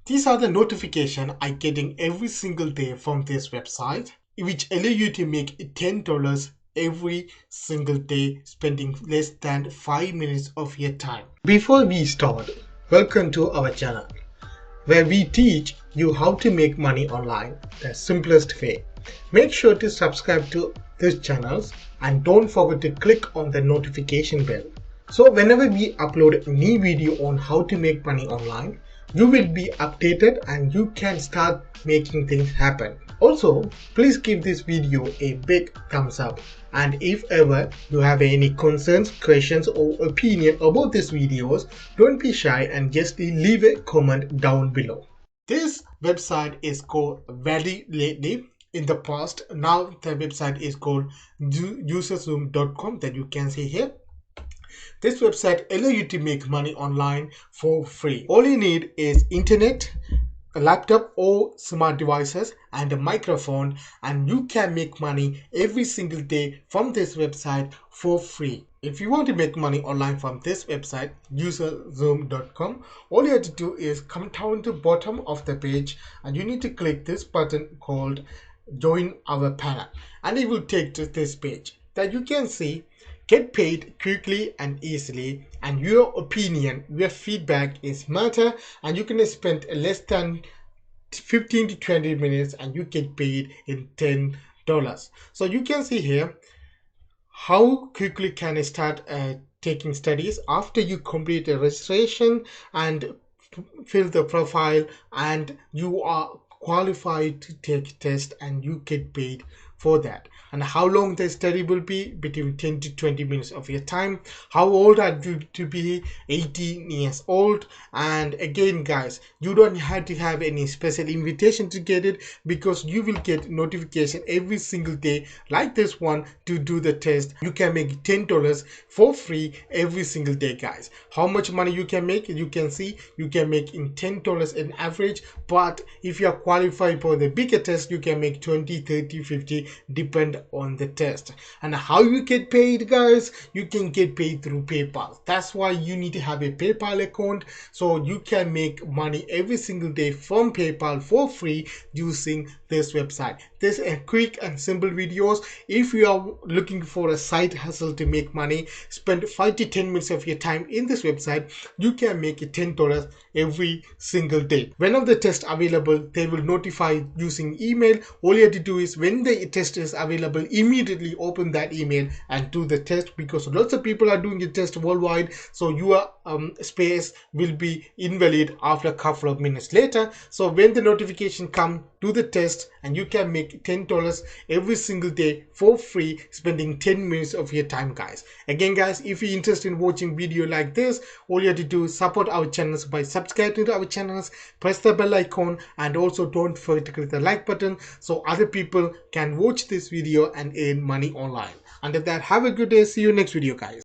These are the notifications I'm getting every single day from this website, which allow you to make $10 every single day, spending less than 5 minutes of your time. Before we start, welcome to our channel, where we teach you how to make money online the simplest way. Make sure to subscribe to this channel and don't forget to click on the notification bell. So whenever we upload a new video on how to make money online, you will be updated and you can start making things happen. Also, please give this video a big thumbs up, and if ever you have any concerns, questions or opinion about these videos, don't be shy and just leave a comment down below. This website is called very lately. In the past, now the website is called userzoom.com that you can see here. This website allows you to make money online for free. All you need is internet, a laptop or smart devices and a microphone, and you can make money every single day from this website for free. If you want to make money online from this website, userzoom.com, all you have to do is come down to the bottom of the page and you need to click this button called join our panel, and it will take to this page that you can see get paid quickly and easily, and your opinion, your feedback is matter, and you can spend less than 15 to 20 minutes and you get paid in $10. So you can see here how quickly can I start taking studies after you complete a registration and fill the profile, and you are qualified to take test and you get paid for that. And how long the study will be, between 10 to 20 minutes of your time. How old are you to be? 18 years old. And again guys, you don't have to have any special invitation to get it, because you will get notification every single day like this one to do the test. You can make $10 for free every single day guys. How much money you can make, you can see you can make in $10 in average, but if you are qualified for the bigger test you can make 20, 30, 50 depend on the test. And how you get paid guys, you can get paid through PayPal. That's why you need to have a PayPal account, so you can make money every single day from PayPal for free using this website. This is a quick and simple videos. If you are looking for a side hustle to make money, spend 5 to 10 minutes of your time in this website, you can make $10 every single day. Whenever the test available, they will notify using email. All you have to do is when the test is available, immediately open that email and do the test, because lots of people are doing the test worldwide, so your space will be invalid after a couple of minutes later. So when the notification come, do the test and you can make $10 every single day for free, spending 10 minutes of your time guys. Again guys, if you're interested in watching video like this, all you have to do is support our channels by subscribing to our channels, press the bell icon, and also don't forget to click the like button so other people can watch this video and earn money online. Until that, have a good day. See you next video guys.